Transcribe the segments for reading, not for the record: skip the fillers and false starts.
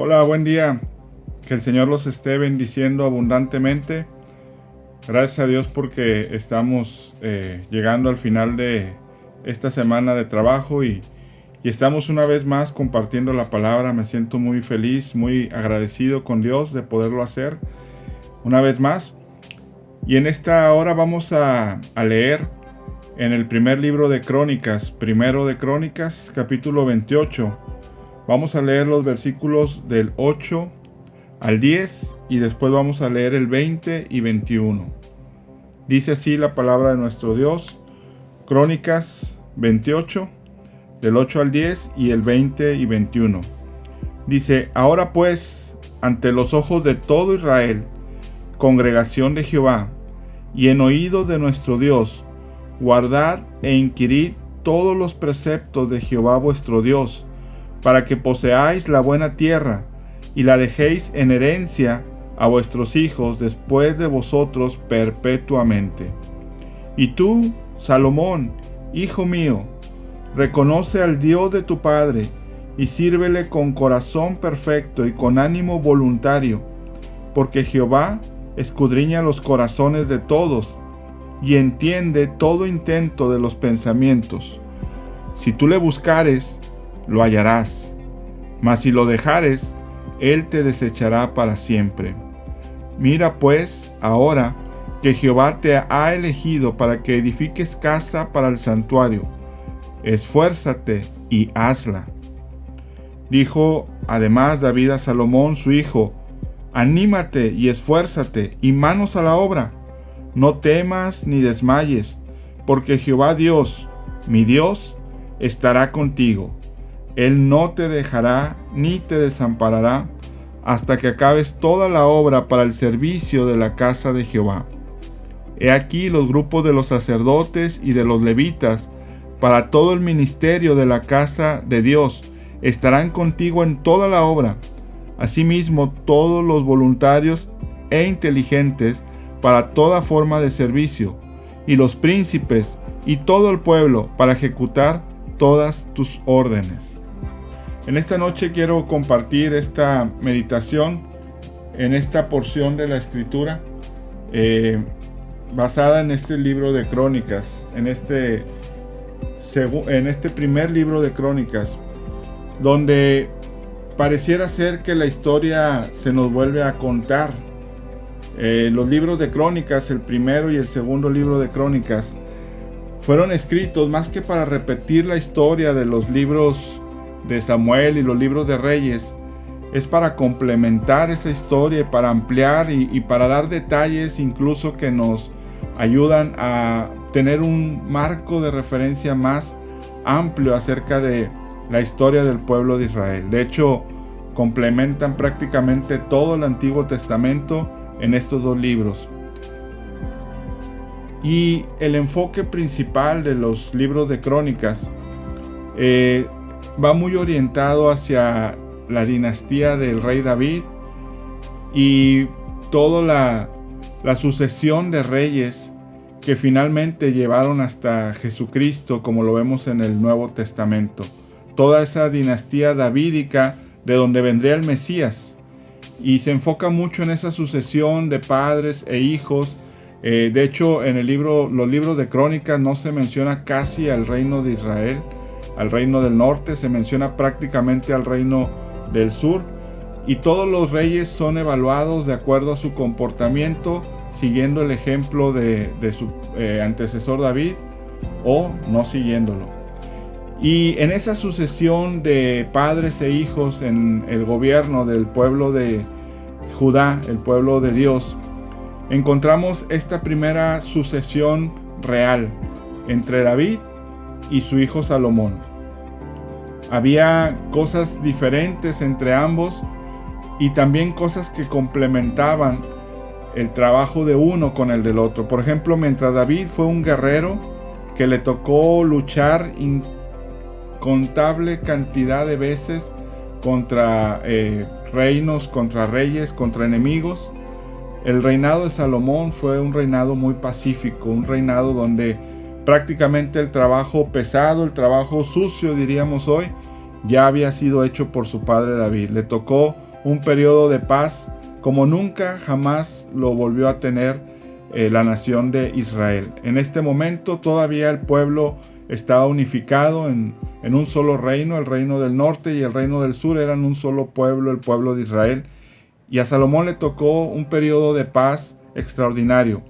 Hola, buen día. Que el Señor los esté bendiciendo abundantemente. Gracias a Dios porque estamos llegando al final de esta semana de trabajo y estamos una vez más compartiendo la palabra. Me siento muy feliz, muy agradecido con Dios de poderlo hacer una vez más. Y en esta hora vamos a leer en el primer libro de Crónicas, primero de Crónicas, capítulo 28. Vamos a leer los versículos del 8 al 10 y después vamos a leer el 20 y 21. Dice así la palabra de nuestro Dios, Crónicas 28, del 8 al 10 y el 20 y 21. Dice: Ahora pues, ante los ojos de todo Israel, congregación de Jehová, y en oído de nuestro Dios, guardad e inquirid todos los preceptos de Jehová vuestro Dios, para que poseáis la buena tierra, y la dejéis en herencia a vuestros hijos después de vosotros perpetuamente. Y tú, Salomón, hijo mío, reconoce al Dios de tu Padre, y sírvele con corazón perfecto y con ánimo voluntario, porque Jehová escudriña los corazones de todos, y entiende todo intento de los pensamientos. Si tú le buscares, lo hallarás, mas si lo dejares, él te desechará para siempre. Mira pues ahora que Jehová te ha elegido para que edifiques casa para el santuario. Esfuérzate y hazla. Dijo además David a Salomón su hijo: Anímate y esfuérzate, y manos a la obra. No temas ni desmayes, porque Jehová Dios, mi Dios, estará contigo. Él no te dejará ni te desamparará hasta que acabes toda la obra para el servicio de la casa de Jehová. He aquí los grupos de los sacerdotes y de los levitas para todo el ministerio de la casa de Dios estarán contigo en toda la obra. Asimismo, todos los voluntarios e inteligentes para toda forma de servicio, y los príncipes y todo el pueblo para ejecutar todas tus órdenes. En esta noche quiero compartir esta meditación en esta porción de la escritura basada en este libro de Crónicas, en este primer libro de Crónicas, donde pareciera ser que la historia se nos vuelve a contar. Los libros de Crónicas, el primero y el segundo libro de Crónicas, fueron escritos más que para repetir la historia de los libros de Samuel y los libros de Reyes. Es para complementar esa historia, para ampliar y para dar detalles incluso que nos ayudan a tener un marco de referencia más amplio acerca de la historia del pueblo de Israel. De hecho, complementan prácticamente todo el Antiguo Testamento en estos dos libros. Y el enfoque principal de los libros de Crónicas va muy orientado hacia la dinastía del rey David y toda la sucesión de reyes que finalmente llevaron hasta Jesucristo, como lo vemos en el Nuevo Testamento. Toda esa dinastía davídica de donde vendría el Mesías. Y se enfoca mucho en esa sucesión de padres e hijos. De hecho, en los libros de Crónicas no se menciona casi al reino de Israel, al reino del norte, se menciona prácticamente al reino del sur. Y todos los reyes son evaluados de acuerdo a su comportamiento, siguiendo el ejemplo de su antecesor David o no siguiéndolo. Y en esa sucesión de padres e hijos en el gobierno del pueblo de Judá, el pueblo de Dios, encontramos esta primera sucesión real entre David y su hijo Salomón. Había cosas diferentes entre ambos y también cosas que complementaban el trabajo de uno con el del otro. Por ejemplo, mientras David fue un guerrero que le tocó luchar incontable cantidad de veces contra reinos, contra reyes, contra enemigos, el reinado de Salomón fue un reinado muy pacífico, un reinado donde prácticamente el trabajo pesado, el trabajo sucio diríamos hoy, ya había sido hecho por su padre David. Le tocó un periodo de paz como nunca jamás lo volvió a tener la nación de Israel. En este momento todavía el pueblo estaba unificado en un solo reino. El reino del norte y el reino del sur eran un solo pueblo, el pueblo de Israel. Y a Salomón le tocó un periodo de paz extraordinario.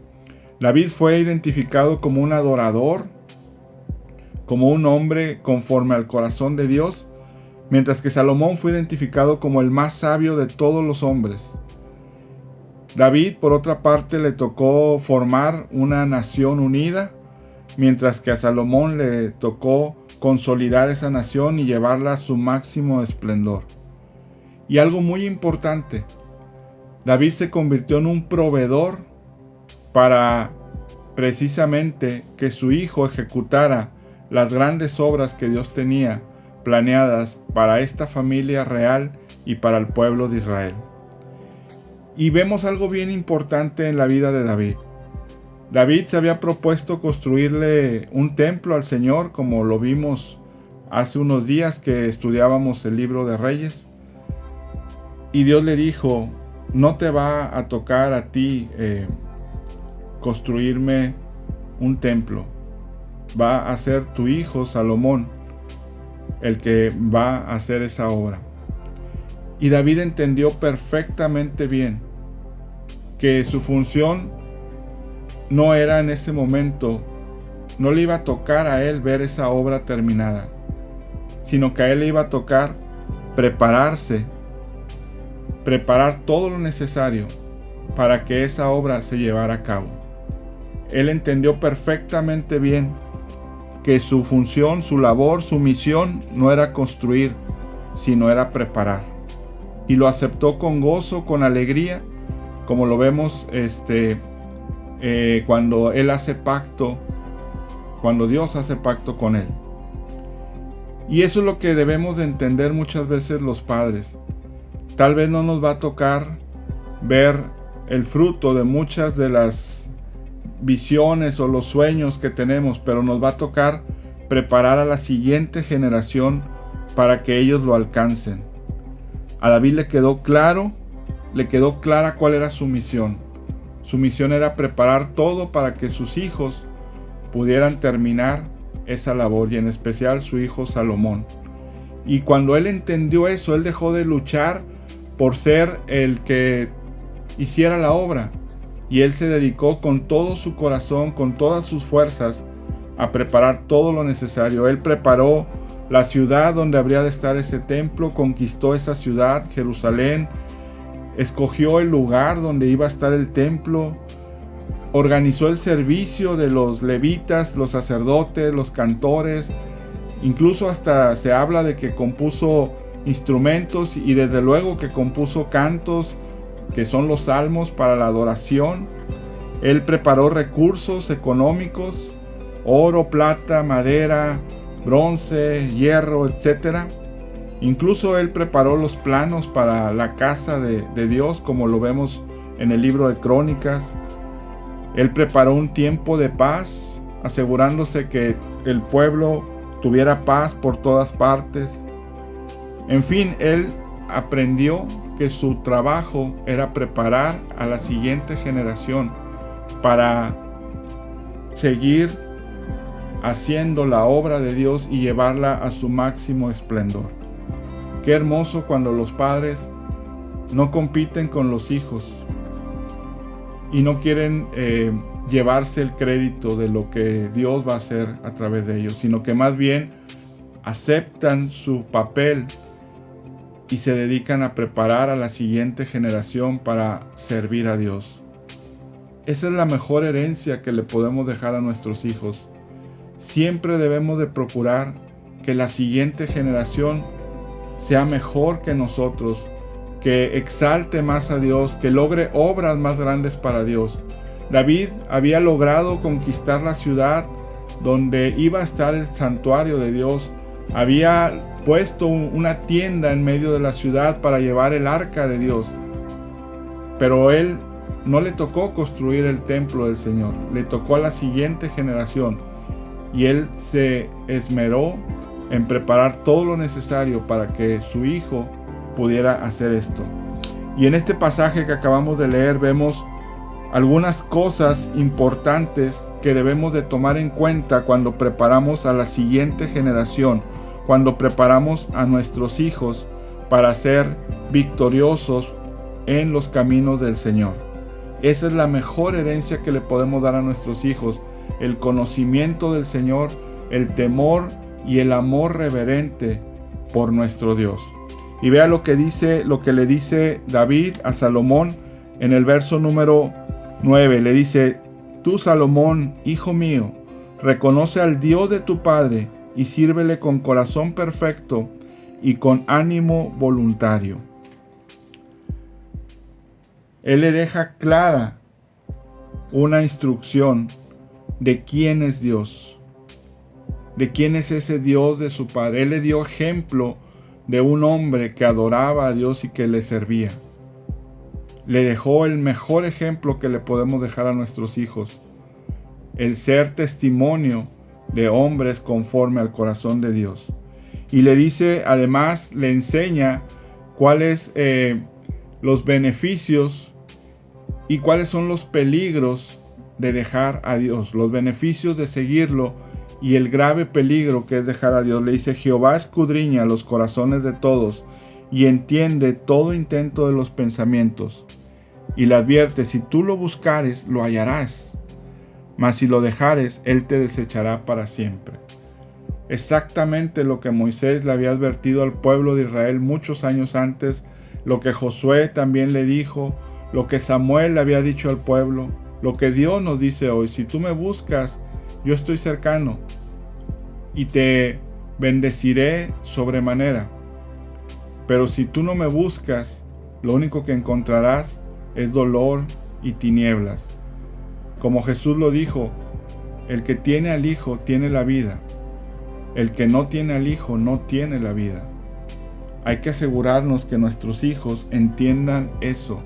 David fue identificado como un adorador, como un hombre conforme al corazón de Dios, mientras que Salomón fue identificado como el más sabio de todos los hombres. David, por otra parte, le tocó formar una nación unida, mientras que a Salomón le tocó consolidar esa nación y llevarla a su máximo esplendor. Y algo muy importante, David se convirtió en un proveedor para precisamente que su hijo ejecutara las grandes obras que Dios tenía planeadas para esta familia real y para el pueblo de Israel. Y vemos algo bien importante en la vida de David. David se había propuesto construirle un templo al Señor, como lo vimos hace unos días que estudiábamos el libro de Reyes. Y Dios le dijo: no te va a tocar a ti construirme un templo. Va a ser tu hijo Salomón el que va a hacer esa obra. Y David entendió perfectamente bien que su función no era en ese momento, no le iba a tocar a él ver esa obra terminada, sino que a él le iba a tocar prepararse, preparar todo lo necesario para que esa obra se llevara a cabo. Él entendió perfectamente bien que su función, su labor, su misión no era construir, sino era preparar. Y lo aceptó con gozo, con alegría, como lo vemos cuando él hace pacto, cuando Dios hace pacto con él. Y eso es lo que debemos de entender muchas veces los padres. Tal vez no nos va a tocar ver el fruto de muchas de las visiones o los sueños que tenemos, pero nos va a tocar preparar a la siguiente generación para que ellos lo alcancen. A David le quedó clara cuál era su misión. Su misión era preparar todo para que sus hijos pudieran terminar esa labor, y en especial su hijo Salomón. Y cuando él entendió eso, él dejó de luchar por ser el que hiciera la obra, y él se dedicó con todo su corazón, con todas sus fuerzas, a preparar todo lo necesario. Él preparó la ciudad donde habría de estar ese templo, conquistó esa ciudad, Jerusalén, escogió el lugar donde iba a estar el templo, organizó el servicio de los levitas, los sacerdotes, los cantores, incluso hasta se habla de que compuso instrumentos, y desde luego que compuso cantos, que son los salmos para la adoración. Él preparó recursos económicos, oro, plata, madera, bronce, hierro, etc. Incluso él preparó los planos para la casa de Dios, como lo vemos en el libro de Crónicas. Él preparó un tiempo de paz, asegurándose que el pueblo tuviera paz por todas partes. En fin, él aprendió que su trabajo era preparar a la siguiente generación para seguir haciendo la obra de Dios y llevarla a su máximo esplendor. Qué hermoso cuando los padres no compiten con los hijos y no quieren llevarse el crédito de lo que Dios va a hacer a través de ellos, sino que más bien aceptan su papel y se dedican a preparar a la siguiente generación para servir a Dios. Esa es la mejor herencia que le podemos dejar a nuestros hijos. Siempre debemos de procurar que la siguiente generación sea mejor que nosotros, que exalte más a Dios, que logre obras más grandes para Dios. David había logrado conquistar la ciudad donde iba a estar el santuario de Dios. Había puesto una tienda en medio de la ciudad para llevar el arca de Dios. Pero él no le tocó construir el templo del Señor, le tocó a la siguiente generación. Y él se esmeró en preparar todo lo necesario para que su hijo pudiera hacer esto. Y en este pasaje que acabamos de leer vemos algunas cosas importantes que debemos de tomar en cuenta cuando preparamos a la siguiente generación, cuando preparamos a nuestros hijos para ser victoriosos en los caminos del Señor. Esa es la mejor herencia que le podemos dar a nuestros hijos, el conocimiento del Señor, el temor y el amor reverente por nuestro Dios. Y vea lo que le dice David a Salomón en el verso número 9. Le dice: tú, Salomón, hijo mío, reconoce al Dios de tu padre y sírvele con corazón perfecto y con ánimo voluntario. Él le deja clara una instrucción de quién es Dios, de quién es ese Dios de su padre. Él le dio ejemplo de un hombre que adoraba a Dios y que le servía. Le dejó el mejor ejemplo que le podemos dejar a nuestros hijos, el ser testimonio de hombres conforme al corazón de Dios. Y le dice, además, le enseña cuáles los beneficios y cuáles son los peligros de dejar a Dios, los beneficios de seguirlo y el grave peligro que es dejar a Dios. Le dice: Jehová escudriña los corazones de todos y entiende todo intento de los pensamientos. Y le advierte: si tú lo buscares, lo hallarás, mas si lo dejares, él te desechará para siempre. Exactamente lo que Moisés le había advertido al pueblo de Israel muchos años antes, lo que Josué también le dijo, lo que Samuel le había dicho al pueblo, lo que Dios nos dice hoy: si tú me buscas, yo estoy cercano y te bendeciré sobremanera. Pero si tú no me buscas, lo único que encontrarás es dolor y tinieblas. Como Jesús lo dijo: el que tiene al Hijo tiene la vida. El que no tiene al Hijo no tiene la vida. Hay que asegurarnos que nuestros hijos entiendan eso,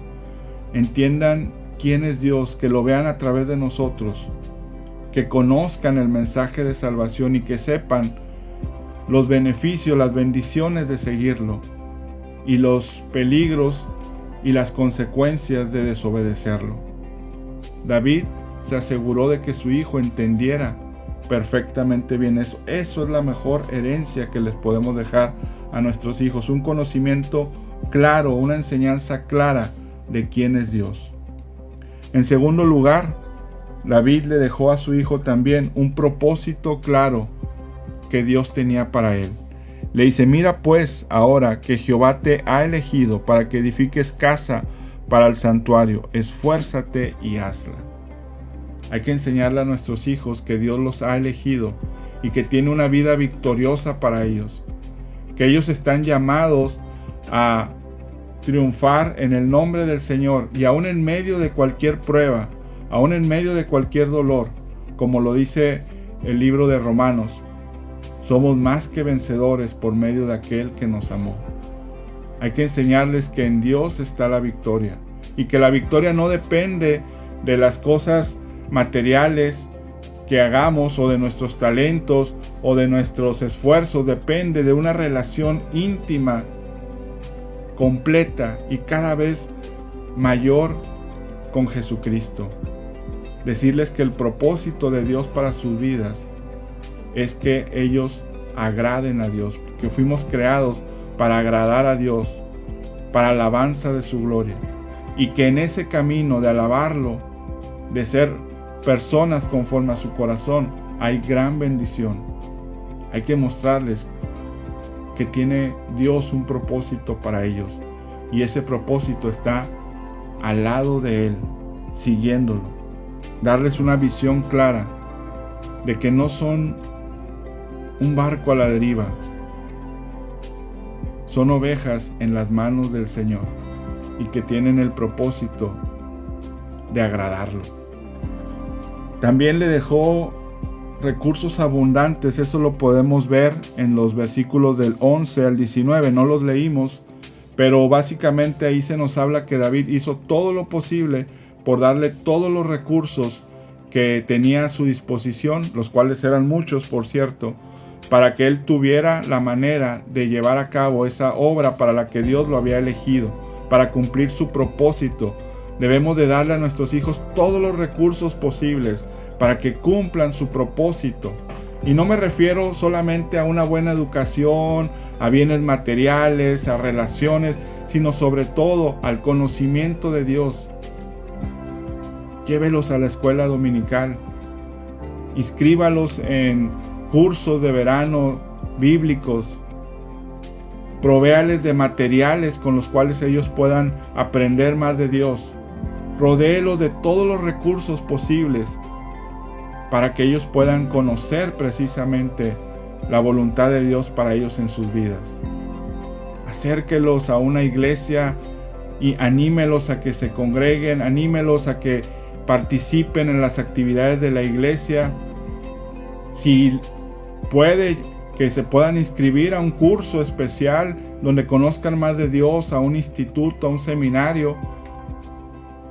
entiendan quién es Dios, que lo vean a través de nosotros, que conozcan el mensaje de salvación y que sepan los beneficios, las bendiciones de seguirlo y los peligros y las consecuencias de desobedecerlo. David se aseguró de que su hijo entendiera perfectamente bien eso. Eso es la mejor herencia que les podemos dejar a nuestros hijos, un conocimiento claro, una enseñanza clara de quién es Dios. En segundo lugar, David le dejó a su hijo también un propósito claro que Dios tenía para él. Le dice: mira pues ahora que Jehová te ha elegido para que edifiques casa para el santuario, esfuérzate y hazla. Hay que enseñarle a nuestros hijos que Dios los ha elegido y que tiene una vida victoriosa para ellos, que ellos están llamados a triunfar en el nombre del Señor, y aún en medio de cualquier prueba, aún en medio de cualquier dolor, como lo dice el libro de Romanos, somos más que vencedores por medio de aquel que nos amó. Hay que enseñarles que en Dios está la victoria, y que la victoria no depende de las cosas materiales que hagamos o de nuestros talentos o de nuestros esfuerzos, depende de una relación íntima, completa y cada vez mayor con Jesucristo. Decirles que el propósito de Dios para sus vidas es que ellos agraden a Dios, que fuimos creados para agradar a Dios, para alabanza de su gloria, y que en ese camino de alabarlo, de ser personas conforme a su corazón, hay gran bendición. Hay que mostrarles que tiene Dios un propósito para ellos, y ese propósito está al lado de Él, siguiéndolo. Darles una visión clara de que no son un barco a la deriva, son ovejas en las manos del Señor y que tienen el propósito de agradarlo. También le dejó recursos abundantes. Eso lo podemos ver en los versículos del 11 al 19. No los leímos, pero básicamente ahí se nos habla que David hizo todo lo posible por darle todos los recursos que tenía a su disposición, los cuales eran muchos, por cierto, para que él tuviera la manera de llevar a cabo esa obra para la que Dios lo había elegido, para cumplir su propósito. Debemos de darle a nuestros hijos todos los recursos posibles para que cumplan su propósito. Y no me refiero solamente a una buena educación, a bienes materiales, a relaciones, sino sobre todo al conocimiento de Dios. Llévelos a la escuela dominical, inscríbalos en cursos de verano bíblicos, provéales de materiales con los cuales ellos puedan aprender más de Dios. Rodéelos de todos los recursos posibles para que ellos puedan conocer precisamente la voluntad de Dios para ellos en sus vidas. Acérquelos a una iglesia y anímelos a que se congreguen, anímelos a que participen en las actividades de la iglesia. Si puede, que se puedan inscribir a un curso especial donde conozcan más de Dios, a un instituto, a un seminario,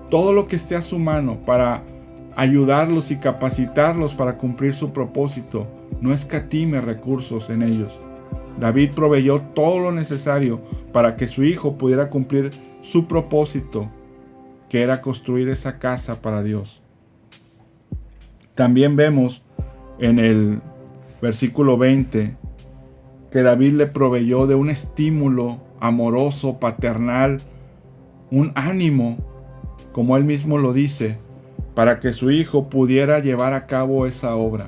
todo lo que esté a su mano para ayudarlos y capacitarlos para cumplir su propósito. No escatime recursos en ellos. David proveyó todo lo necesario para que su hijo pudiera cumplir su propósito, que era construir esa casa para Dios. También vemos en el versículo 20 que David le proveyó de un estímulo amoroso, paternal, un ánimo, como él mismo lo dice, para que su hijo pudiera llevar a cabo esa obra.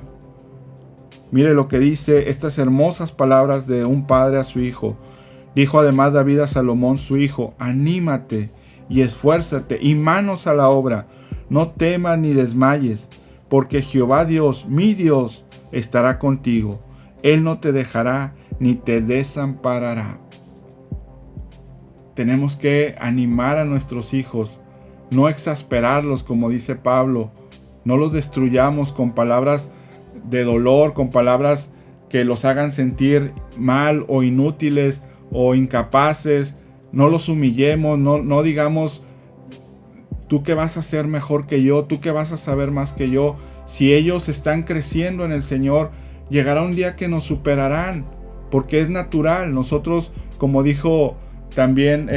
Mire lo que dice estas hermosas palabras de un padre a su hijo. Dijo además David a Salomón su hijo: anímate y esfuérzate y manos a la obra, no temas ni desmayes, porque Jehová Dios, mi Dios, estará contigo. Él no te dejará ni te desamparará. Tenemos que animar a nuestros hijos, no exasperarlos, como dice Pablo. No los destruyamos con palabras de dolor, con palabras que los hagan sentir mal o inútiles o incapaces. No los humillemos, no digamos: tú que vas a ser mejor que yo, tú que vas a saber más que yo. Si ellos están creciendo en el Señor, llegará un día que nos superarán, porque es natural. Nosotros, como dijo también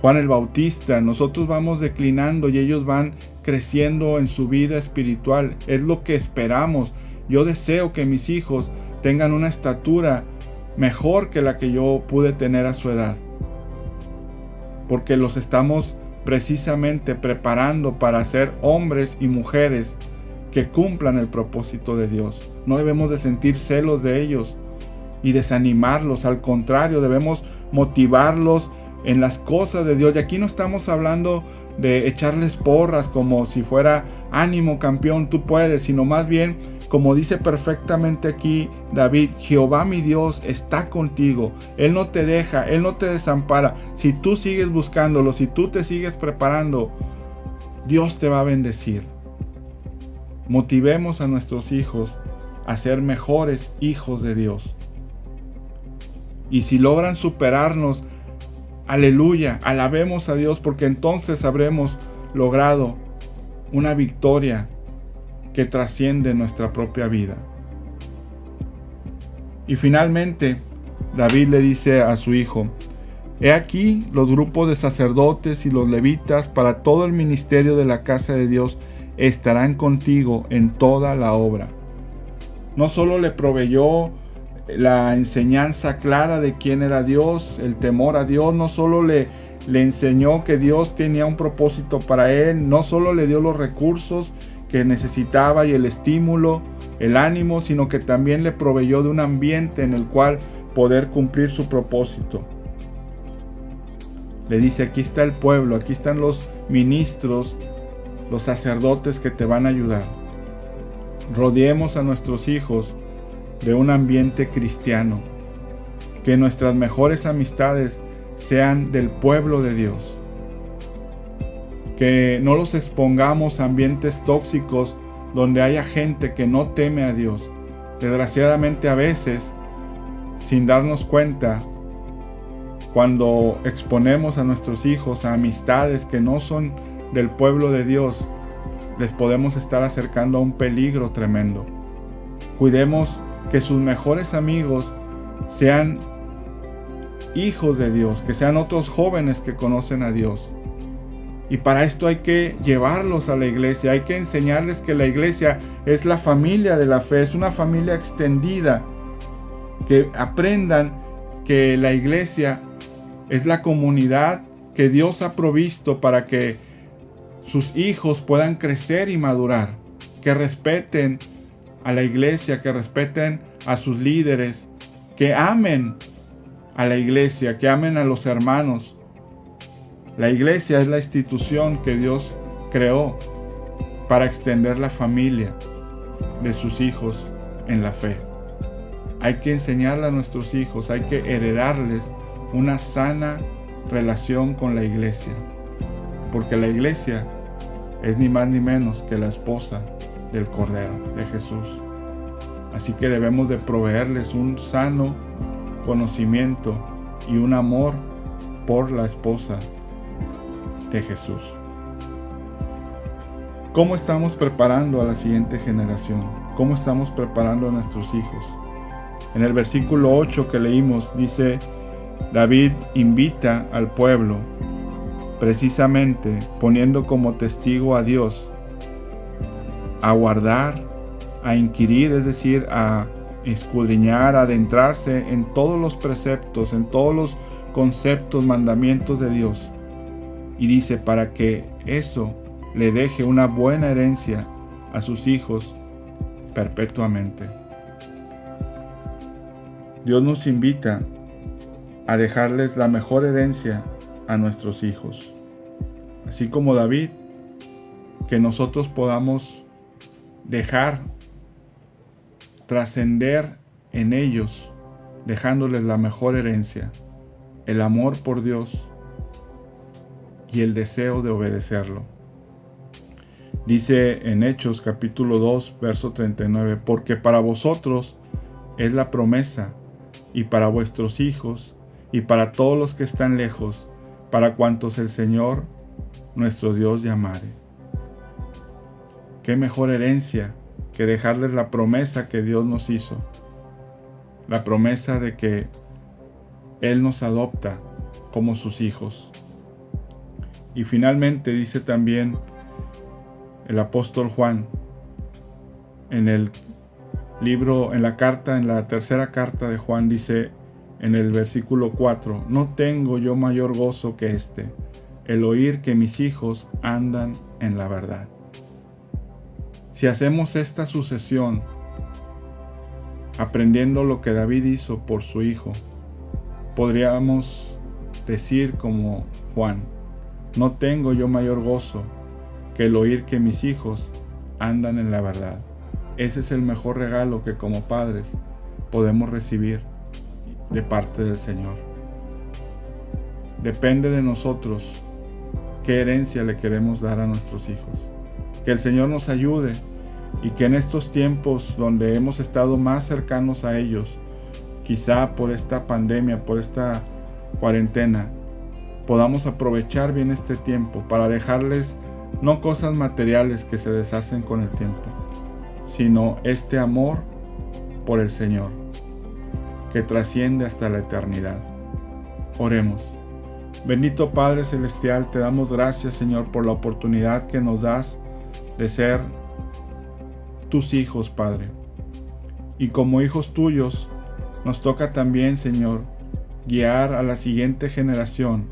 Juan el Bautista, nosotros vamos declinando y ellos van creciendo en su vida espiritual. Es lo que esperamos. Yo deseo que mis hijos tengan una estatura mejor que la que yo pude tener a su edad, porque los estamos precisamente preparando para ser hombres y mujeres que cumplan el propósito de Dios. No debemos de sentir celos de ellos y desanimarlos. Al contrario, debemos motivarlos en las cosas de Dios. Y aquí no estamos hablando de echarles porras como si fuera: ánimo campeón, tú puedes, sino más bien, como dice perfectamente aquí David: Jehová mi Dios está contigo. Él no te deja, Él no te desampara. Si tú sigues buscándolo, si tú te sigues preparando, Dios te va a bendecir. Motivemos a nuestros hijos a ser mejores hijos de Dios. Y si logran superarnos, aleluya, alabemos a Dios, porque entonces habremos logrado una victoria que trasciende nuestra propia vida. Y finalmente, David le dice a su hijo: he aquí los grupos de sacerdotes y los levitas para todo el ministerio de la casa de Dios estarán contigo en toda la obra. No solo le proveyó la enseñanza clara de quién era Dios, el temor a Dios, no solo le enseñó que Dios tenía un propósito para él, no solo le dio los recursos que necesitaba y el estímulo, el ánimo, sino que también le proveyó de un ambiente en el cual poder cumplir su propósito. Le dice: aquí está el pueblo, aquí están los ministros, los sacerdotes que te van a ayudar. Rodeemos a nuestros hijos de un ambiente cristiano, que nuestras mejores amistades sean del pueblo de Dios, que no los expongamos a ambientes tóxicos donde haya gente que no teme a Dios. Desgraciadamente, a veces, sin darnos cuenta, cuando exponemos a nuestros hijos a amistades que no son del pueblo de Dios, les podemos estar acercando a un peligro tremendo. Cuidemos que sus mejores amigos sean hijos de Dios, que sean otros jóvenes que conocen a Dios. Y para esto hay que llevarlos a la iglesia, hay que enseñarles que la iglesia es la familia de la fe, es una familia extendida, que aprendan que la iglesia es la comunidad que Dios ha provisto para que sus hijos puedan crecer y madurar, que respeten a la iglesia, que respeten a sus líderes, que amen a la iglesia, que amen a los hermanos. La iglesia es la institución que Dios creó para extender la familia de sus hijos en la fe. Hay que enseñarle a nuestros hijos, hay que heredarles una sana relación con la iglesia, porque la iglesia es ni más ni menos que la esposa del Cordero de Jesús. Así que debemos de proveerles un sano conocimiento y un amor por la esposa de Jesús. ¿Cómo estamos preparando a la siguiente generación? ¿Cómo estamos preparando a nuestros hijos? En el versículo 8 que leímos dice, David invita al pueblo, precisamente poniendo como testigo a Dios, a guardar, a inquirir, es decir, a escudriñar, a adentrarse en todos los preceptos, en todos los conceptos, mandamientos de Dios. Y dice, para que eso le deje una buena herencia a sus hijos perpetuamente. Dios nos invita a dejarles la mejor herencia a nuestros hijos. Así como David, que nosotros podamos dejar trascender en ellos, dejándoles la mejor herencia, el amor por Dios y el deseo de obedecerlo. Dice en Hechos capítulo 2, verso 39, porque para vosotros es la promesa, y para vuestros hijos, y para todos los que están lejos, para cuantos el Señor nuestro Dios llamare. Qué mejor herencia que dejarles la promesa que Dios nos hizo, la promesa de que Él nos adopta como sus hijos. Y finalmente dice también el apóstol Juan en el libro, en la tercera carta de Juan, dice en el versículo 4, no tengo yo mayor gozo que este, el oír que mis hijos andan en la verdad. Si hacemos esta sucesión, aprendiendo lo que David hizo por su hijo, podríamos decir como Juan, no tengo yo mayor gozo que el oír que mis hijos andan en la verdad. Ese es el mejor regalo que como padres podemos recibir de parte del Señor. Depende de nosotros qué herencia le queremos dar a nuestros hijos. Que el Señor nos ayude y que en estos tiempos donde hemos estado más cercanos a ellos, quizá por esta pandemia, por esta cuarentena, podamos aprovechar bien este tiempo para dejarles no cosas materiales que se deshacen con el tiempo, sino este amor por el Señor, que trasciende hasta la eternidad. Oremos. Bendito Padre Celestial, te damos gracias, Señor, por la oportunidad que nos das de ser tus hijos, Padre. Y como hijos tuyos, nos toca también, Señor, guiar a la siguiente generación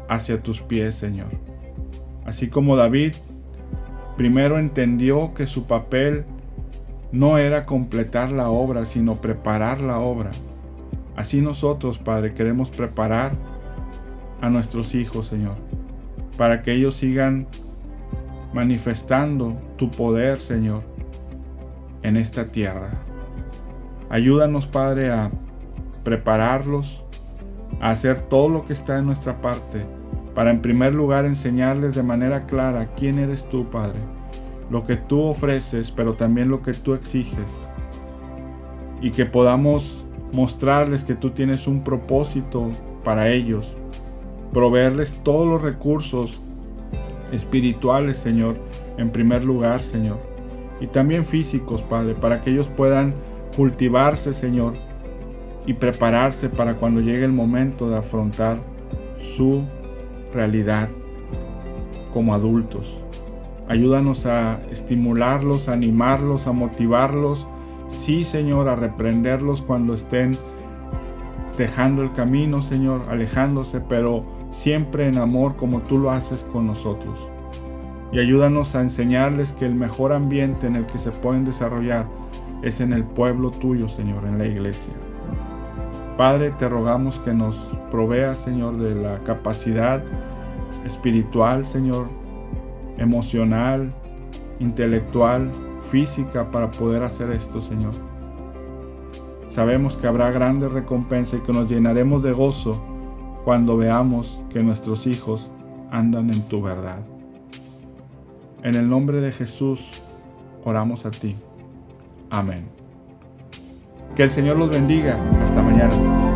hacia tus pies, Señor. Así como David primero entendió que su papel no era completar la obra, sino preparar la obra. Así nosotros, Padre, queremos preparar a nuestros hijos, Señor, para que ellos sigan manifestando tu poder, Señor, en esta tierra. Ayúdanos, Padre, a prepararlos, a hacer todo lo que está en nuestra parte, para en primer lugar enseñarles de manera clara quién eres tú, Padre, lo que tú ofreces, pero también lo que tú exiges, y que podamos mostrarles que tú tienes un propósito para ellos, proveerles todos los recursos espirituales, Señor, en primer lugar, Señor, y también físicos, Padre, para que ellos puedan cultivarse, Señor, y prepararse para cuando llegue el momento de afrontar su realidad como adultos. Ayúdanos a estimularlos, a animarlos, a motivarlos. Sí, Señor, a reprenderlos cuando estén dejando el camino, Señor, alejándose, pero siempre en amor como tú lo haces con nosotros. Y ayúdanos a enseñarles que el mejor ambiente en el que se pueden desarrollar es en el pueblo tuyo, Señor, en la iglesia. Padre, te rogamos que nos proveas, Señor, de la capacidad espiritual, Señor, emocional, intelectual, física para poder hacer esto, Señor. Sabemos que habrá grande recompensa y que nos llenaremos de gozo cuando veamos que nuestros hijos andan en tu verdad. En el nombre de Jesús oramos a ti. Amén. Que el Señor los bendiga. Hasta mañana.